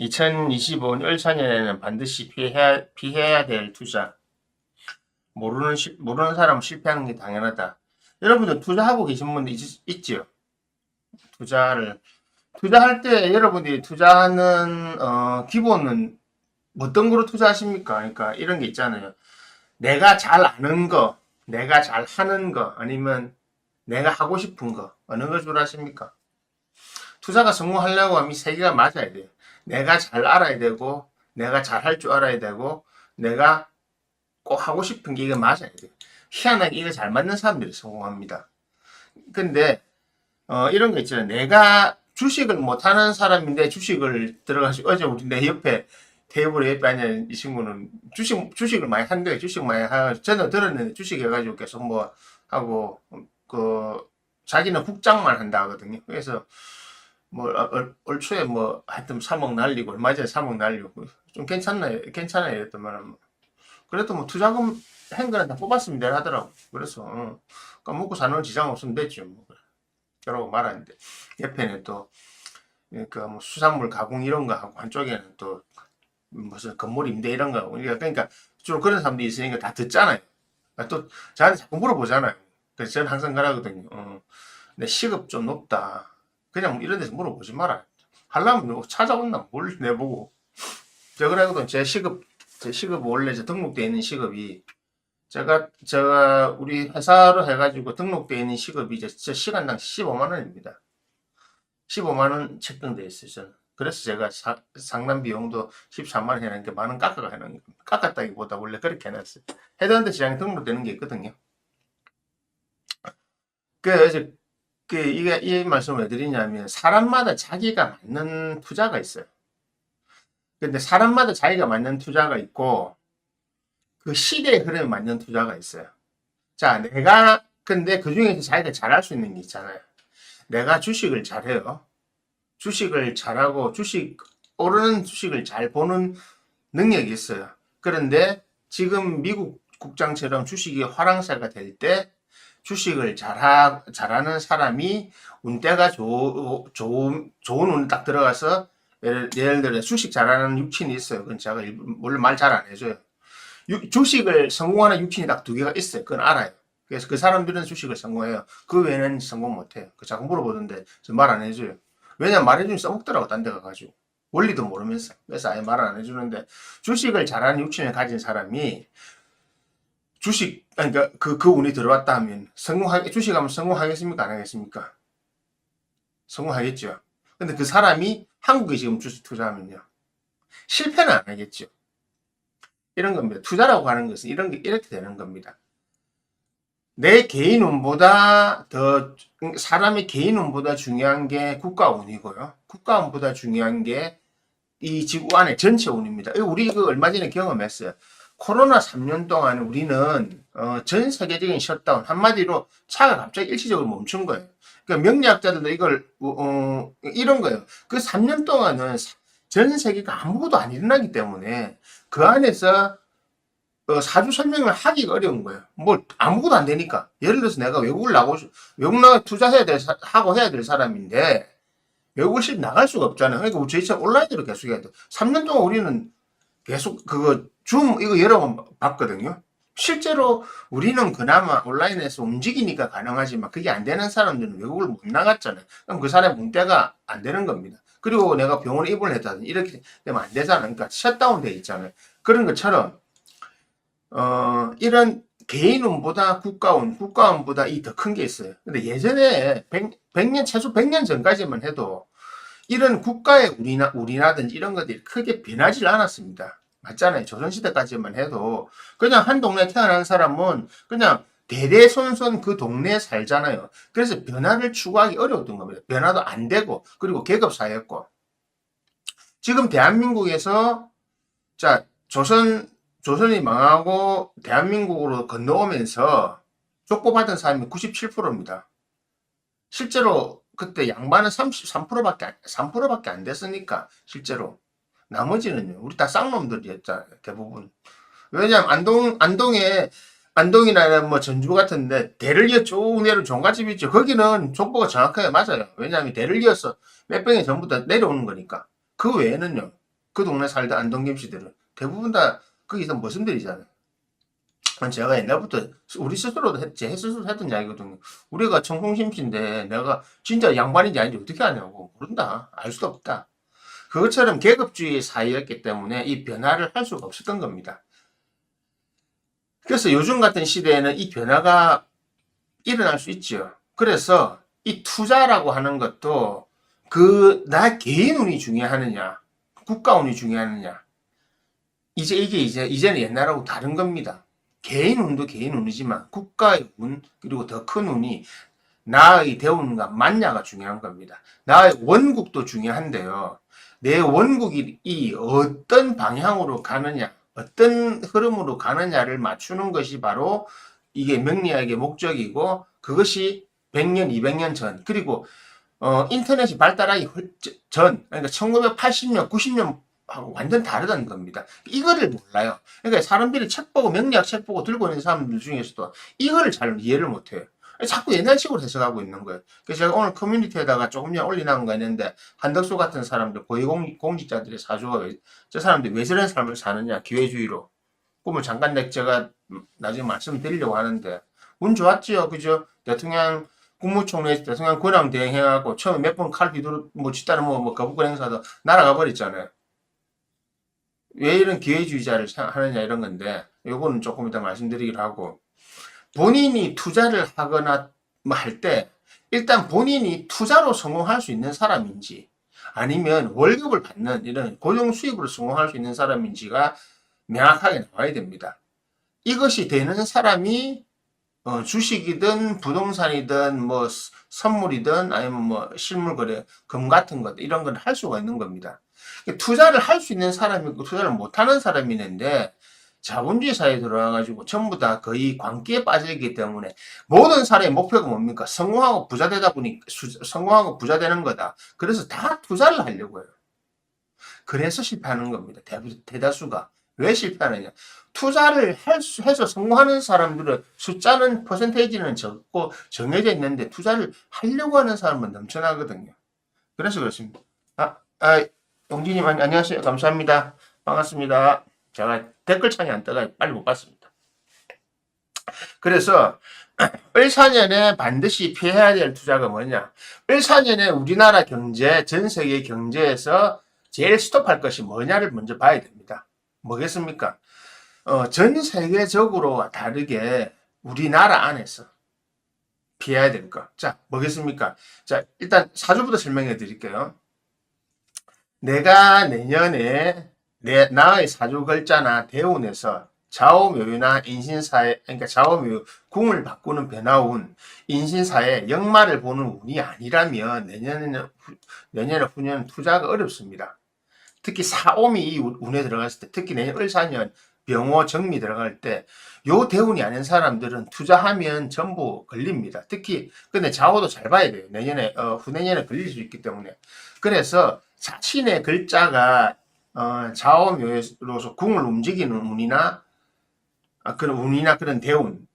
2025년 1차년에는 반드시 피해야 될 투자. 모르는 사람은 실패하는 게 당연하다. 여러분들 투자하고 계신 분들 있지요? 투자할 때 여러분들이 투자하는, 기본은 어떤 거로 투자하십니까? 그러니까 이런 게 있잖아요. 내가 잘 아는 거, 내가 잘 하는 거, 아니면 내가 하고 싶은 거, 어느 걸 주로 하십니까? 투자가 성공하려고 하면 이 세 개가 맞아야 돼요. 내가 잘 알아야 되고, 내가 잘 할 줄 알아야 되고, 내가 꼭 하고 싶은 게 이게 맞아야 돼요. 희한하게 이거 잘 맞는 사람들이 성공합니다. 근데 이런 거 있잖아요. 내가 주식을 못하는 사람인데 주식을 들어가시고, 어제 우리 내 옆에 테이블에 옆에 앉은 이 친구는 주식을 많이 한대요. 주식 많이 하고 저는 들었는데 주식 해가지고 계속 뭐 하고 그 자기는 국장만 한다 하거든요. 그래서 뭐 올 초에 뭐 하여튼 3억 날리고 얼마 전에 3억 날리고 좀 괜찮아요 이랬던 말은. 그래도 뭐 투자금 행거는 다 뽑았으면 내라 하더라고. 그래서 그러니까 먹고 사는 지장 없으면 됐죠. 뭐. 저라고 말하는데 옆에는 또 그러니까 뭐 수산물 가공 이런 거 하고 한쪽에는 또 무슨 건물 임대 이런 거 하고 그러니까 주로 그런 사람들이 있으니까 다 듣잖아요. 또 저한테 자꾸 물어보잖아요. 그래서 저는 항상 그러거든요. 내 시급 좀 높다. 그냥 이런 데서 물어보지 마라. 하려면 너 찾아온나 뭘 내보고. 제가 그러거든. 제 시급 원래 등록되어 있는 시급이 제가 우리 회사로 해가지고 등록되어 있는 시급이 제 시간당 15만 원입니다. 15만 원 책정되어 있어요, 저는. 그래서 제가 상담 비용도 13만 원 해놓은 게 만 원 깎아가 해놓은 겁니다. 깎았다기보다 원래 그렇게 해놨어요. 헤드헌터 시장에 등록되는 게 있거든요. 그래서 이게 이 말씀을 왜 드리냐면 사람마다 자기가 맞는 투자가 있어요. 근데 사람마다 자기가 맞는 투자가 있고 그 시대에 흐름에 맞는 투자가 있어요. 자, 근데 그 중에서 자기가 잘할 수 있는 게 있잖아요. 내가 주식을 잘해요. 주식을 잘하고 오르는 주식을 잘 보는 능력이 있어요. 그런데 지금 미국 국장처럼 주식이 화랑세가 될 때 주식을 잘하는 사람이 운때가 좋은 운에 딱 들어가서 예를 들어 주식 잘하는 육친이 있어요. 그건 제가 물론 말 잘 안 해줘요. 주식을 성공하는 육친이 딱 두 개가 있어요. 그건 알아요. 그래서 그 사람들은 주식을 성공해요. 그 외에는 성공 못해요. 그 자꾸 물어보던데 말 안 해줘요. 왜냐면 말해주면 써먹더라고. 딴 데 가가지고. 원리도 모르면서. 그래서 아예 말을 안 해주는데 주식을 잘하는 육친을 가진 사람이 그러니까 그 운이 들어왔다 하면 주식하면 성공하겠습니까? 안 하겠습니까? 성공하겠죠. 근데 그 사람이 한국에 지금 주식 투자하면요. 실패는 안 하겠죠. 이런 겁니다. 투자라고 하는 것은 이렇게 되는 겁니다. 내 개인 운보다 사람의 개인 운보다 중요한 게 국가 운이고요. 국가 운보다 중요한 게 이 지구 안의 전체 운입니다. 우리 얼마 전에 경험했어요. 코로나 3년 동안 우리는 전 세계적인 셧다운, 한마디로 차가 갑자기 일시적으로 멈춘 거예요. 그러니까 명리학자들도 이런 거예요. 그 3년 동안은 전 세계가 아무것도 안 일어나기 때문에 그 안에서 사주 설명을 하기가 어려운 거예요. 뭐 아무것도 안 되니까. 예를 들어서 내가 외국 나가 투자해야 해야 될 사람인데 외국을 나갈 수가 없잖아요. 그러니까 저희처럼 온라인으로 계속 해야 돼. 3년 동안 우리는 계속 이거 여러 번 봤거든요. 실제로 우리는 그나마 온라인에서 움직이니까 가능하지만 그게 안 되는 사람들은 외국을 못 나갔잖아요. 그럼 그 사람의 문대가 안 되는 겁니다. 그리고 내가 병원에 입원을 했다든지 이렇게 되면 안 되잖아요. 그러니까 셧다운 돼 있잖아요. 그런 것처럼 이런 개인운보다 국가운보다 이 더 큰 게 있어요. 근데 예전에 100년, 최소 100년 전까지만 해도 이런 국가의 우리나든지 이런 것들이 크게 변하지 않았습니다. 맞잖아요. 조선시대까지만 해도 그냥 한 동네에 태어난 사람은 그냥 대대손손 그 동네에 살잖아요. 그래서 변화를 추구하기 어려웠던 겁니다. 변화도 안 되고 그리고 계급사회였고 지금 대한민국에서 자 조선이 망하고 대한민국으로 건너오면서 족보받은 사람이 97%입니다. 실제로 그때 양반은 3%밖에 안 됐으니까 실제로 나머지는요. 우리 다 쌍놈들이었잖아요. 대부분. 왜냐면 안동이나 뭐 전주 같은데 대를 이어 쭉 내려 종갓집 있죠. 거기는 족보가 정확하게 맞아요. 왜냐하면 대를 이어서 몇 병이 전부 다 내려오는 거니까. 그 외에는요. 그 동네 살던 안동김 씨들은 대부분 다 거기서 머슴들이잖아요. 제가 옛날부터 우리 스스로도 제 스스로 했던 이야기거든요. 우리가 청콩심씨인데 내가 진짜 양반인지 아닌지 어떻게 아냐고. 모른다. 알 수도 없다. 그것처럼 계급주의 사회였기 때문에 이 변화를 할 수가 없었던 겁니다. 그래서 요즘 같은 시대에는 이 변화가 일어날 수 있죠. 그래서 이 투자라고 하는 것도 나 개인 운이 중요하느냐, 국가 운이 중요하느냐. 이제는 옛날하고 다른 겁니다. 개인 운도 개인 운이지만 국가의 운, 그리고 더 큰 운이 나의 대운과 맞냐가 중요한 겁니다. 나의 원국도 중요한데요. 내 원국이 어떤 방향으로 가느냐, 어떤 흐름으로 가느냐를 맞추는 것이 바로 이게 명리학의 목적이고, 그것이 100년, 200년 전, 그리고 인터넷이 발달하기 전, 그러니까 1980년, 90년 하고 완전 다르다는 겁니다. 이거를 몰라요. 그러니까 사람들이 책 보고 명리학 책 보고 들고 있는 사람들 중에서도 이거를 잘 이해를 못해요. 자꾸 옛날식으로 해석하고 있는 거예요. 그래서 제가 오늘 커뮤니티에다가 조금 전에 올려놓은 거 있는데, 한덕수 같은 사람들, 고위공직자들의 사주가 저 사람들이 왜 저런 삶을 사느냐, 기회주의로. 꿈을 잠깐 제가 나중에 말씀드리려고 하는데, 운 좋았지요. 그죠? 대통령, 국무총리, 대통령 권한 대행해갖고 처음에 몇 번 칼 휘두르, 집다른 거부권 행사도 날아가 버렸잖아요. 왜 이런 기회주의자를 하느냐 이런 건데, 요거는 조금 이따 말씀드리기로 하고, 본인이 투자를 하거나 뭐 할 때, 일단 본인이 투자로 성공할 수 있는 사람인지, 아니면 월급을 받는 이런 고정 수입으로 성공할 수 있는 사람인지가 명확하게 나와야 됩니다. 이것이 되는 사람이 주식이든 부동산이든 뭐 선물이든 아니면 뭐 실물 거래, 금 같은 것 이런 걸 할 수가 있는 겁니다. 투자를 할 수 있는 사람이 있고 투자를 못하는 사람이 있는데, 자본주의 사회에 들어와가지고 전부 다 거의 광기에 빠지기 때문에 모든 사람의 목표가 뭡니까? 성공하고 부자 되다 보니 성공하고 부자 되는 거다. 그래서 다 투자를 하려고 해요. 그래서 실패하는 겁니다. 대다수가. 왜 실패하느냐? 투자를 해서 성공하는 사람들은 숫자는 퍼센테이지는 적고 정해져 있는데 투자를 하려고 하는 사람은 넘쳐나거든요. 그래서 그렇습니다. 용진님 안녕하세요. 감사합니다. 반갑습니다. 제가 댓글창이 안 떠가 빨리 못 봤습니다. 그래서 을사년에 반드시 피해야 될 투자가 뭐냐? 을사년에 우리나라 경제, 전 세계 경제에서 제일 스톱할 것이 뭐냐를 먼저 봐야 됩니다. 뭐겠습니까? 전 세계적으로 다르게 우리나라 안에서 피해야 될 것. 자, 뭐겠습니까? 자, 일단 사주부터 설명해 드릴게요. 내가 내년에 나의 사주 글자나 대운에서 좌우묘유나 인신사에, 그러니까 좌우묘유, 궁을 바꾸는 변화운, 인신사에 역마를 보는 운이 아니라면 내년에 후년 투자가 어렵습니다. 특히 사오미 이 운에 들어갔을 때, 특히 내년 을사년 병호 정미 들어갈 때, 요 대운이 아닌 사람들은 투자하면 전부 걸립니다. 특히, 근데 좌우도 잘 봐야 돼요. 내년에, 후내년에 걸릴 수 있기 때문에. 그래서 자신의 글자가, 좌우묘로서 궁을 움직이는 운이나, 그런 대운,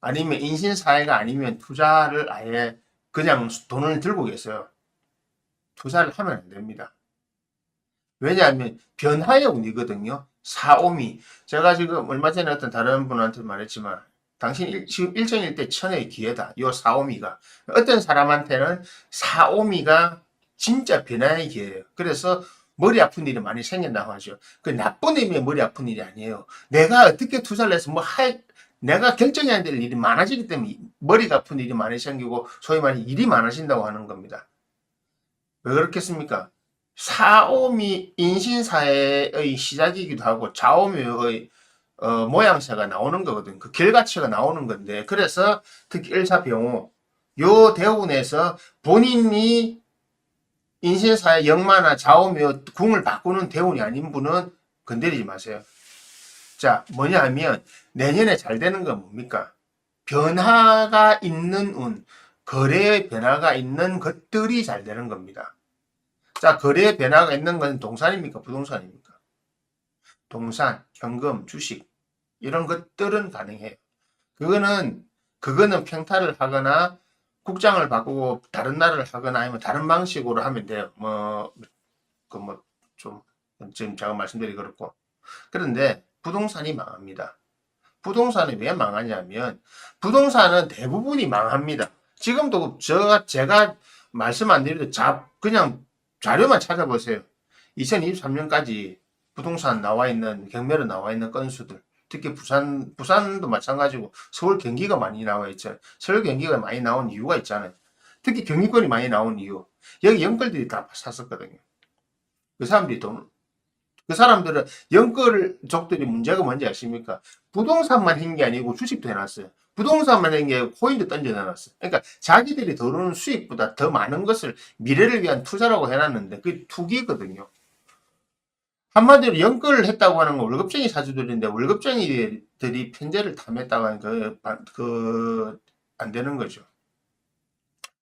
아니면 인신사회가 아니면 투자를 아예 그냥 돈을 들고 계세요. 투자를 하면 안 됩니다. 왜냐하면 변화의 운이거든요. 사오미. 제가 지금 얼마 전에 어떤 다른 분한테 말했지만, 당신 지금 일정일 때 천의 기회다. 요 사오미가. 어떤 사람한테는 사오미가 진짜 변화의 기회예요. 그래서 머리 아픈 일이 많이 생긴다고 하죠. 그 나쁜 의미의 머리 아픈 일이 아니에요. 내가 어떻게 투자를 해서 내가 결정해야 될 일이 많아지기 때문에 머리가 아픈 일이 많이 생기고 소위 말해 일이 많아진다고 하는 겁니다. 왜 그렇겠습니까? 사오미 인신사회의 시작이기도 하고 좌오묘의 모양새가 나오는 거거든. 그 결과치가 나오는 건데, 그래서 특히 일사병호 요 대운에서 본인이 인신사회 역마나 좌오묘 궁을 바꾸는 대운이 아닌 분은 건드리지 마세요. 자, 뭐냐 하면 내년에 잘 되는 건 뭡니까? 변화가 있는 운, 거래의 변화가 있는 것들이 잘 되는 겁니다. 자, 거래의 변화가 있는 건 동산입니까? 부동산입니까? 동산, 현금, 주식 이런 것들은 가능해요. 그거는 평타를 하거나 국장을 바꾸고 다른 나라를 하거나 아니면 다른 방식으로 하면 돼요. 좀 지금 제가 말씀드리기 그렇고. 그런데 부동산이 망합니다. 부동산이 왜 망하냐면 부동산은 대부분이 망합니다. 지금도 제가 말씀 안 드려도 그냥 자료만 찾아보세요. 2023년까지 부동산 나와 있는 경매로 나와 있는 건수들, 특히 부산도 마찬가지고 서울 경기가 많이 나와 있잖아요. 서울 경기가 많이 나온 이유가 있잖아요. 특히 경기권이 많이 나온 이유. 여기 연끌들이 다 샀었거든요. 그 사람들이 그 사람들은 연끌족들이 문제가 뭔지 아십니까? 부동산만 한 게 아니고 주식도 해놨어요. 부동산만 한 게 코인도 던져놔놨어요. 그러니까 자기들이 들어오는 수익보다 더 많은 것을 미래를 위한 투자라고 해놨는데 그게 투기거든요. 한마디로 연끌을 했다고 하는 건 월급쟁이 사주들인데 월급쟁이들이 편제를 탐했다고 하니까 안 되는 거죠.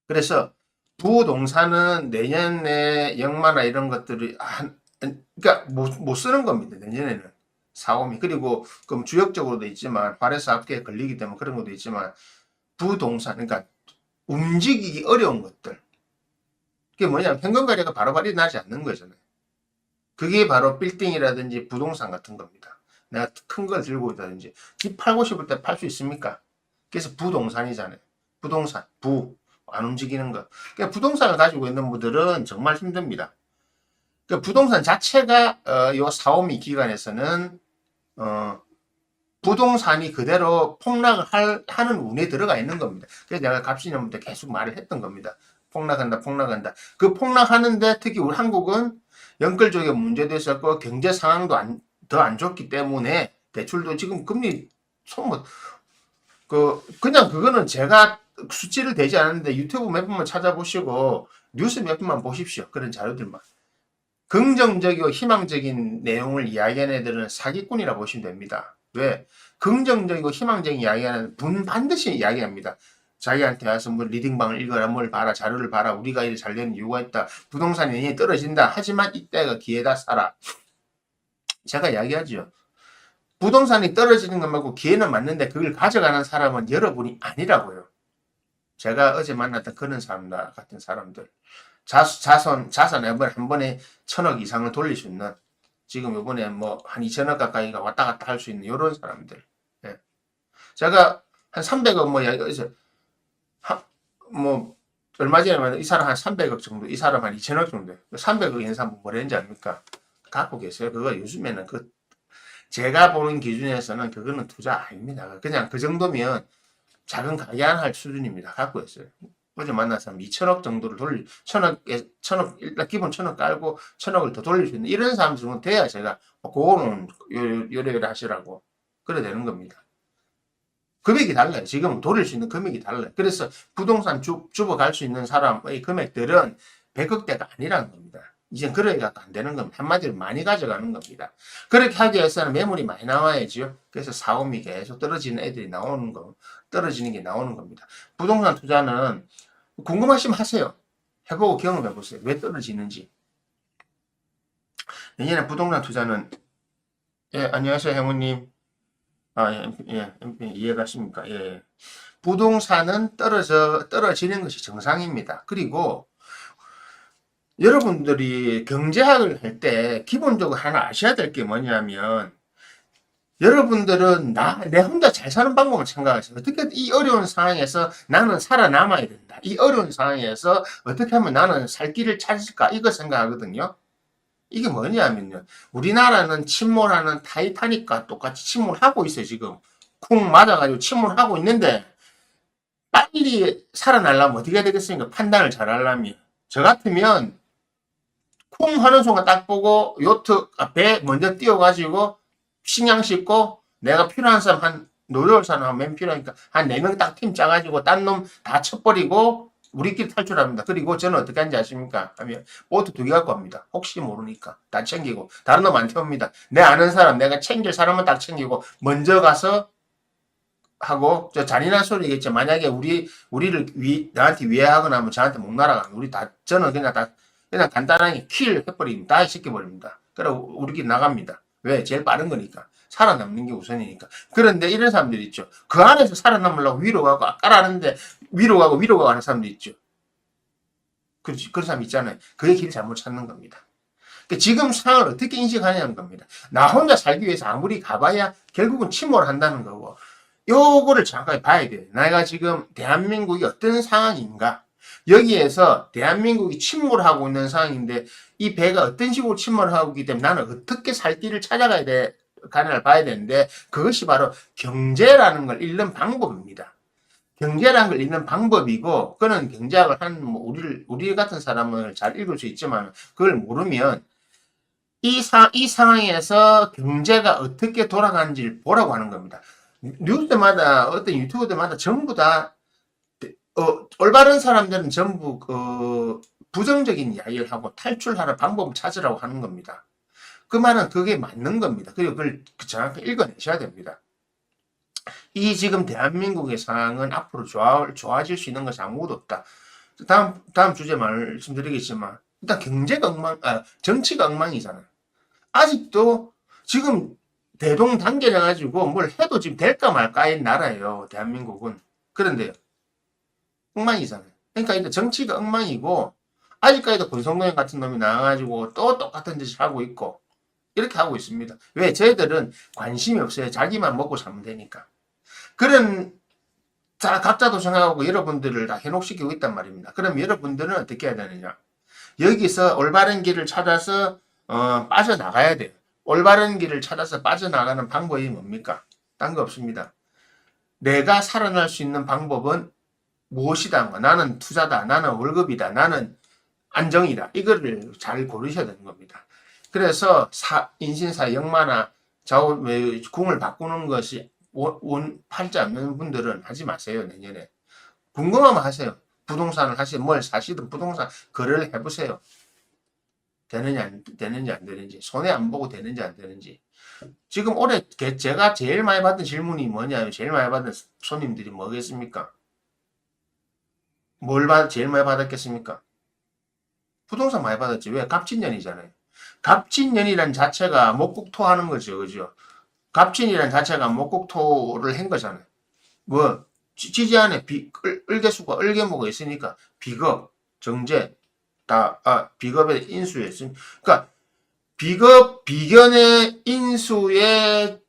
그래서 부동산은 내년에 영마나 이런 것들이 그러니까 못 쓰는 겁니다. 내년에는 사오미. 그리고 그럼 주역적으로도 있지만 발해서 합계에 걸리기 때문에 그런 것도 있지만 부동산 그러니까 움직이기 어려운 것들. 그게 뭐냐면 현금 거래가 바로바로 나지 않는 거잖아요. 그게 바로 빌딩이라든지 부동산 같은 겁니다. 내가 큰 걸 들고 있다든지 집 팔고 싶을 때 팔 수 있습니까? 그래서 부동산이잖아요. 부동산, 안 움직이는 거. 그러니까 부동산을 가지고 있는 분들은 정말 힘듭니다. 그 부동산 자체가 요 사오미 기간에서는 부동산이 그대로 폭락을 하는 운에 들어가 있는 겁니다. 그래서 내가 갑신년부터 계속 말을 했던 겁니다. 폭락한다, 폭락한다. 그 폭락하는데 특히 우리 한국은 연끌적인 문제도 있었고 경제 상황도 더 안 좋기 때문에 대출도 지금 금리 그냥 그거는 제가 수치를 대지 않았는데 유튜브 몇 번만 찾아보시고 뉴스 몇 번만 보십시오. 그런 자료들만. 긍정적이고 희망적인 내용을 이야기하는 애들은 사기꾼이라고 보시면 됩니다. 왜? 긍정적이고 희망적인 이야기하는 분 반드시 이야기합니다. 자기한테 와서 뭐 리딩방을 읽어라, 뭘 봐라, 자료를 봐라, 우리가 이래 잘 되는 이유가 있다. 부동산이 내년에 떨어진다. 하지만 이때가 기회다, 사라. 제가 이야기하죠. 부동산이 떨어지는 것 말고 기회는 맞는데 그걸 가져가는 사람은 여러분이 아니라고요. 제가 어제 만났던 그런 사람들 같은 사람들. 자산 한 번에 1,000억 이상을 돌릴 수 있는 지금 이번에 뭐 한 2,000억 가까이가 왔다 갔다 할 수 있는 이런 사람들. 예. 제가 한 300억 뭐 얼마 전에 이 사람 한 300억 정도, 이 사람 한 2,000억 정도. 300억 있는 사람 뭐랬는지 압니까? 갖고 계세요. 그거 요즘에는 제가 보는 기준에서는 그거는 투자 아닙니다. 그냥 그 정도면 작은 가게 하나 할 수준입니다. 갖고 있어요. 어제 만난 사람 2,000억 정도를 천억, 일단 기본 1,000억 깔고 1,000억을 더 돌릴 수 있는 이런 사람들은 돼야 제가 그거는 요래 하시라고. 그래 되는 겁니다. 금액이 달라요. 지금 돌릴 수 있는 금액이 달라요. 그래서 부동산 주어갈 수 있는 사람의 금액들은 100억대가 아니라는 겁니다. 이제 그렇게 갖고 안 되는 겁니다. 한마디로 많이 가져가는 겁니다. 그렇게 하기 위해서는 매물이 많이 나와야죠. 그래서 사옴이 계속 떨어지는 게 나오는 겁니다. 부동산 투자는 궁금하시면 하세요. 해보고 경험해보세요. 왜 떨어지는지. 내년에 부동산 투자는, 예, 안녕하세요, 형우님. 이해가십니까? 예. 부동산은 떨어지는 것이 정상입니다. 그리고 여러분들이 경제학을 할 때 기본적으로 하나 아셔야 될 게 뭐냐면 여러분들은 내 혼자 잘 사는 방법을 생각하세요. 어떻게 이 어려운 상황에서 나는 살아남아야 된다. 이 어려운 상황에서 어떻게 하면 나는 살 길을 찾을까? 이거 생각하거든요. 이게 뭐냐면요. 우리나라는 침몰하는 타이타닉과 똑같이 침몰하고 있어요, 지금. 쿵 맞아가지고 침몰하고 있는데 빨리 살아나려면 어떻게 해야 되겠습니까? 판단을 잘 하려면. 저 같으면 쿵 하는 순간 딱 보고 배 먼저 띄워가지고 식량 싣고 내가 필요한 사람 노려올 사람 맨 필요하니까 한 4명 딱 팀 짜가지고 딴 놈 다 쳐버리고 우리끼리 탈출합니다. 그리고 저는 어떻게 하는지 아십니까? 하면 보트 2개 갖고 갑니다. 혹시 모르니까 다 챙기고 다른 놈 안 태웁니다. 내 아는 사람 내가 챙길 사람은 딱 챙기고 먼저 가서 하고 저 잔인한 소리겠죠. 만약에 우리를 나한테 위해하거나 하면 저한테 못 날아가면 저는 그냥 간단하게 킬 해버립니다. 다 시켜버립니다. 그리고 우리끼리 나갑니다. 왜? 제일 빠른 거니까. 살아남는 게 우선이니까. 그런데 이런 사람들이 있죠. 그 안에서 살아남으려고 위로 가고 아까라는데 위로 가고 하는 사람도 있죠. 그런 사람 있잖아요. 그게 길 잘못 찾는 겁니다. 그러니까 지금 상황을 어떻게 인식하냐는 겁니다. 나 혼자 살기 위해서 아무리 가봐야 결국은 침몰을 한다는 거고, 요거를 정확하게 봐야 돼요. 내가 지금 대한민국이 어떤 상황인가? 여기에서 대한민국이 침몰하고 있는 상황인데 이 배가 어떤 식으로 침몰하고 있기 때문에 나는 어떻게 살 길을 찾아가야 돼, 가능을 봐야 되는데 그것이 바로 경제라는 걸 읽는 방법입니다. 경제라는 걸 읽는 방법이고, 그는 경제학을 한, 뭐, 우리 같은 사람을 잘 읽을 수 있지만, 그걸 모르면, 이 상황에서 경제가 어떻게 돌아가는지를 보라고 하는 겁니다. 뉴스마다, 어떤 유튜브들마다 전부 다, 올바른 사람들은 전부, 부정적인 이야기를 하고 탈출하는 방법을 찾으라고 하는 겁니다. 그 말은 그게 맞는 겁니다. 그리고 그걸 정확히 읽어내셔야 됩니다. 이 지금 대한민국의 상황은 앞으로 좋아질 수 있는 것이 아무것도 없다. 다음 주제 말씀드리겠지만, 일단 경제가 정치가 엉망이잖아요. 아직도 지금 대동단결해가지고 뭘 해도 지금 될까 말까의 나라예요, 대한민국은. 그런데요, 엉망이잖아요. 그러니까 일단 정치가 엉망이고, 아직까지도 권성동 같은 놈이 나와가지고 또 똑같은 짓을 하고 있고, 이렇게 하고 있습니다. 왜? 저희들은 관심이 없어요. 자기만 먹고 살면 되니까. 그런 각자도 생각하고 여러분들을 다 현혹시키고 있단 말입니다. 그럼 여러분들은 어떻게 해야 되느냐? 여기서 올바른 길을 찾아서 빠져나가야 돼요. 올바른 길을 찾아서 빠져나가는 방법이 뭡니까? 딴 거 없습니다. 내가 살아날 수 있는 방법은 무엇이다? 나는 투자다. 나는 월급이다. 나는 안정이다. 이거를 잘 고르셔야 되는 겁니다. 그래서 인신사 역마나 궁을 바꾸는 것이 팔지 않는 분들은 하지 마세요. 내년에 궁금하면 하세요. 부동산을 하시든 뭘 사시든 부동산 거래를 해보세요. 되는지 안 되는지, 손해 안 보고 되는지 안 되는지. 지금 올해 제가 제일 많이 받은 질문이 뭐냐면, 제일 많이 받은 손님들이 뭐겠습니까? 제일 많이 받았겠습니까? 부동산 많이 받았지. 왜? 갑진년이잖아요. 갑진년이란 자체가 목국토하는 거죠. 그죠? 갑진이란 자체가 목국토를 한 거잖아요. 뭐, 지지 안에 을개수가 을개모가 있으니까 비겁, 정제, 비겁의 인수였음. 그러니까 비견의 인수에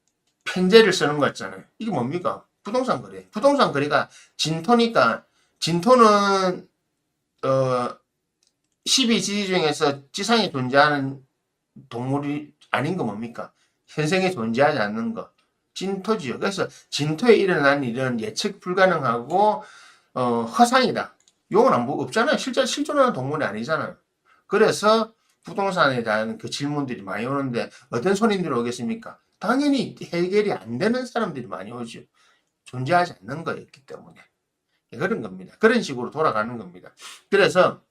편제를 쓰는 거 있잖아요. 이게 뭡니까? 부동산 거래. 부동산 거래가 진토니까, 진토는 12지지 중에서 지상에 존재하는 동물이 아닌 거 뭡니까? 현생에 존재하지 않는 거. 진토지요. 그래서 진토에 일어난 일은 예측 불가능하고 허상이다. 요건 없잖아요. 실제 실존하는 동물이 아니잖아요. 그래서 부동산에 대한 그 질문들이 많이 오는데 어떤 손님들이 오겠습니까? 당연히 해결이 안 되는 사람들이 많이 오죠. 존재하지 않는 거였기 때문에. 그런 겁니다. 그런 식으로 돌아가는 겁니다. 그래서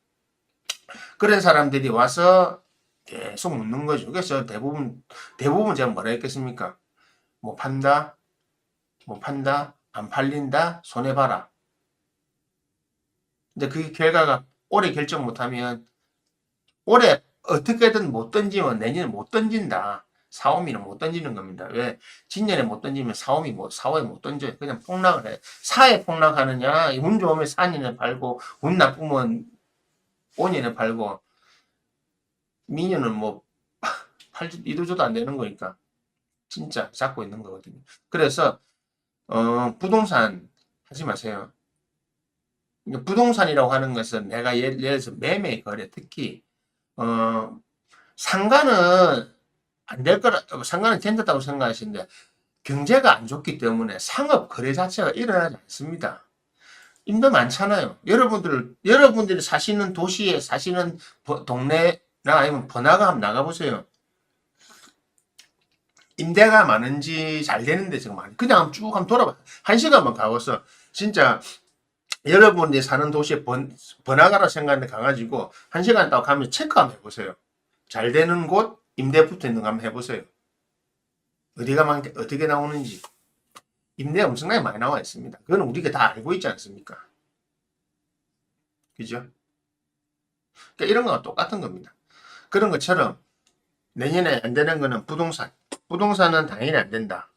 그런 사람들이 와서 계속 묻는 거죠. 그래서 대부분 제가 뭐라 했겠습니까? 뭐 판다, 안 팔린다, 손해봐라. 근데 그 결과가 올해 결정 못하면 올해 어떻게든 못 던지면 내년에 못 던진다. 사오미는 못 던지는 겁니다. 왜? 진년에 못 던지면 사오에 못 던져요. 그냥 폭락을 해. 사에 폭락하느냐, 운 좋으면 4년에 팔고, 운 나쁘면 5년에 팔고, 미년은 뭐, 이도저도 안 되는 거니까. 진짜 잡고 있는 거거든요. 그래서, 부동산 하지 마세요. 부동산이라고 하는 것은 내가 예를 들어서 매매 거래, 특히, 상가는 안 될 거라, 상가는 괜찮다고 생각하시는데, 경제가 안 좋기 때문에 상업 거래 자체가 일어나지 않습니다. 임도 많잖아요. 여러분들이 사시는 도시에 사시는 동네나 아니면 번화가 한번 나가보세요. 임대가 많은지 잘 되는데 정말 그냥 쭉 한번 돌아봐. 1시간만 가고서 진짜 여러분들이 사는 도시에 번화가라 생각하는데 가가지고 1시간 딱 가면 체크 한번 해보세요. 잘 되는 곳 임대 붙어 있는 거 한번 해보세요. 어떻게 나오는지. 임대 엄청나게 많이 나와 있습니다. 그건 우리가 다 알고 있지 않습니까? 그죠? 그러니까 이런 거와 똑같은 겁니다. 그런 것처럼 내년에 안 되는 거는 부동산. 부동산은 당연히 안 된다.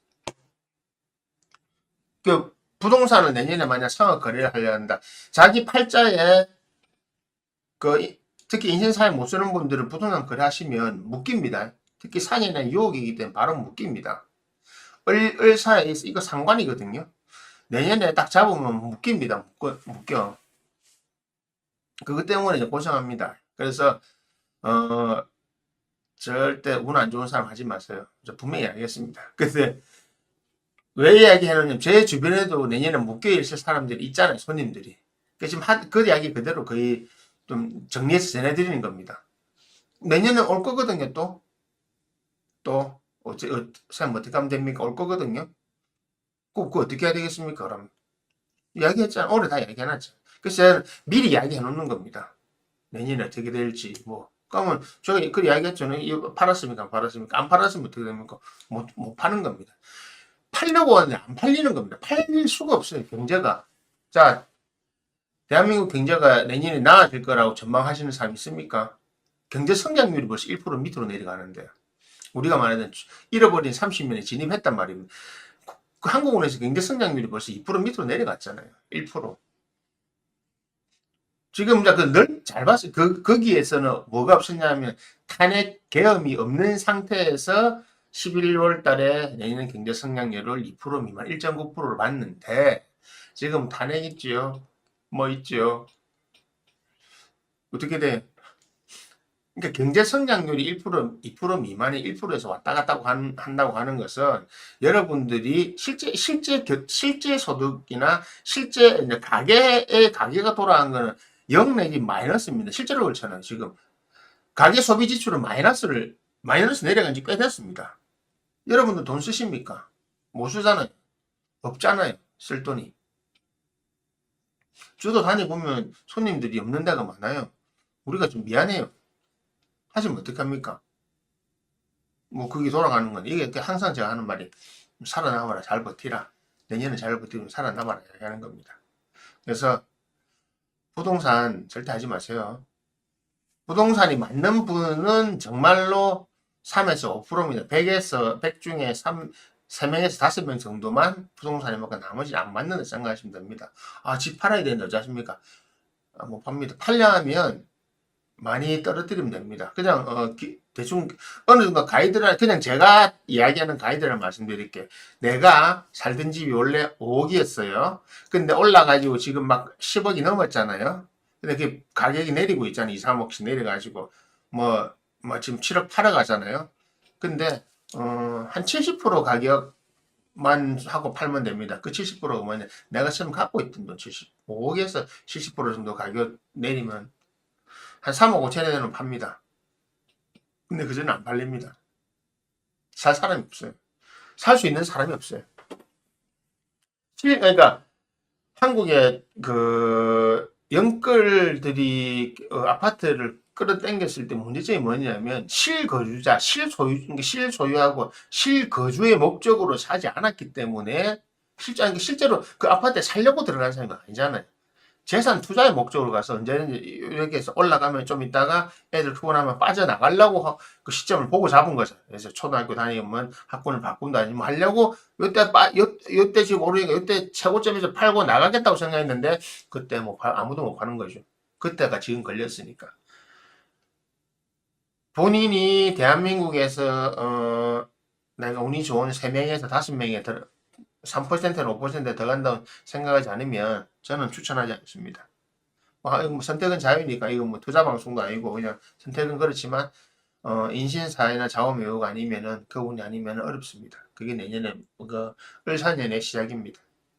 그 부동산을 내년에 만약 상업 거래를 하려 한다. 자기 팔자에 그 특히 인생사에 못 쓰는 분들은 부동산 거래하시면 묶입니다. 특히 상해나 유혹이기 때문에 바로 묶입니다. 을사에 이거 상관이거든요. 내년에 딱 잡으면 묶입니다. 묶여. 그것 때문에 이제 고생합니다. 그래서 절대 운 안 좋은 사람 하지 마세요. 저 분명히 알겠습니다. 근데 왜 이야기하느냐면 제 주변에도 내년에 묶여 있을 사람들이 있잖아요. 손님들이. 지금 그 이야기 그대로 거의 좀 정리해서 전해드리는 겁니다. 내년에 올 거거든요. 쌤 어떻게 하면 됩니까? 올 거거든요. 그거 어떻게 해야 되겠습니까? 그럼 이야기했잖아. 올해 다 이야기해놨죠. 그래서 미리 이야기해 놓는 겁니다. 내년에 어떻게 될지 뭐. 그러면 제가 그 이야기했잖아요. 이거 팔았습니까? 안 팔았습니까? 안 팔았으면 어떻게 됩니까? 못 파는 겁니다. 팔려고 하는데 안 팔리는 겁니다. 팔릴 수가 없어요. 경제가. 자, 대한민국 경제가 내년에 나아질 거라고 전망하시는 사람 있습니까? 경제 성장률이 벌써 1% 밑으로 내려가는데 우리가 말하는 잃어버린 30년에 진입했단 말입니다. 한국은행에서 경제 성장률이 벌써 2% 밑으로 내려갔잖아요. 1%. 지금 잘 봤어요. 거기에서는 뭐가 없었냐면 탄핵 계엄이 없는 상태에서 11월 달에 내년 경제 성장률을 2% 미만 1.9%로 봤는데 지금 탄핵 있지요. 뭐 있지요. 어떻게 돼? 그러니까 경제 성장률이 1%, 2% 미만의 1%에서 왔다 갔다 한다고 하는 것은 여러분들이 실제 소득이나 실제 이제 가계가 돌아간 거는 0 내지 마이너스입니다. 실제로 그렇잖아요. 지금 가계 소비 지출은 마이너스 내려간 지 꽤 됐습니다. 여러분들 돈 쓰십니까? 못 쓰잖아요. 없잖아요. 쓸 돈이. 주도 다녀보면 손님들이 없는 데가 많아요. 우리가 좀 미안해요. 하시면 어떡합니까? 뭐 그게 돌아가는 건 이게 항상 제가 하는 말이 살아남아라, 잘 버티라. 내년에 잘 버티면 살아남아라 하는 겁니다. 그래서 부동산 절대 하지 마세요. 부동산이 맞는 분은 정말로 3에서 5%입니다. 100 중에 3명에서 5명 정도만 부동산이 맞고 나머지 안 맞는다 생각하시면 됩니다. 아, 집 팔아야 되는데 어쩌십니까? 못 팝니다. 팔려면 많이 떨어뜨리면 됩니다. 그냥 대충 어느 정도 가이드라인 그냥 제가 이야기하는 가이드를 말씀드릴게요. 내가 살던 집이 원래 5억이었어요. 근데 올라가지고 지금 막 10억이 넘었잖아요. 근데 그 가격이 내리고 있잖아요. 2, 3억씩 내려가지고 뭐 지금 7억 팔아가잖아요. 근데 한 70% 가격만 하고 팔면 됩니다. 그 70%가 뭐냐? 내가 지금 갖고 있던 돈 5억에서 70% 정도 가격 내리면 한 3억 5천에 되면 팝니다. 근데 그전에 안 팔립니다. 살 사람이 없어요. 살 수 있는 사람이 없어요. 그러니까 한국의 그 영끌들이 아파트를 끌어당겼을 때 문제점이 뭐냐면 실거주자, 실소유하고 실거주의 목적으로 사지 않았기 때문에 실제로 그 아파트에 살려고 들어간 사람이 아니잖아요. 재산 투자의 목적으로 가서 언제든지 이렇게 해서 올라가면 좀 있다가 애들 크고 나면 빠져나가려고 그 시점을 보고 잡은 거죠. 그래서 초등학교 다니면 학군을 바꾼다 뭐 하려고 요때 지금 오르니까 요때 최고점에서 팔고 나가겠다고 생각했는데 그때 뭐 아무도 못 파는 거죠. 그때가 지금 걸렸으니까. 본인이 대한민국에서 내가 운이 좋은 3명에서 5명에 3%나 5%에 더 간다고 생각하지 않으면 저는 추천하지 않습니다. 뭐 선택은 자유니까 이거 뭐 투자 방송도 아니고 그냥 선택은 그렇지만 인신사회나 자원묘가 아니면은 그분이 아니면 어렵습니다. 그게 내년에 그 을사년의 시작입니다.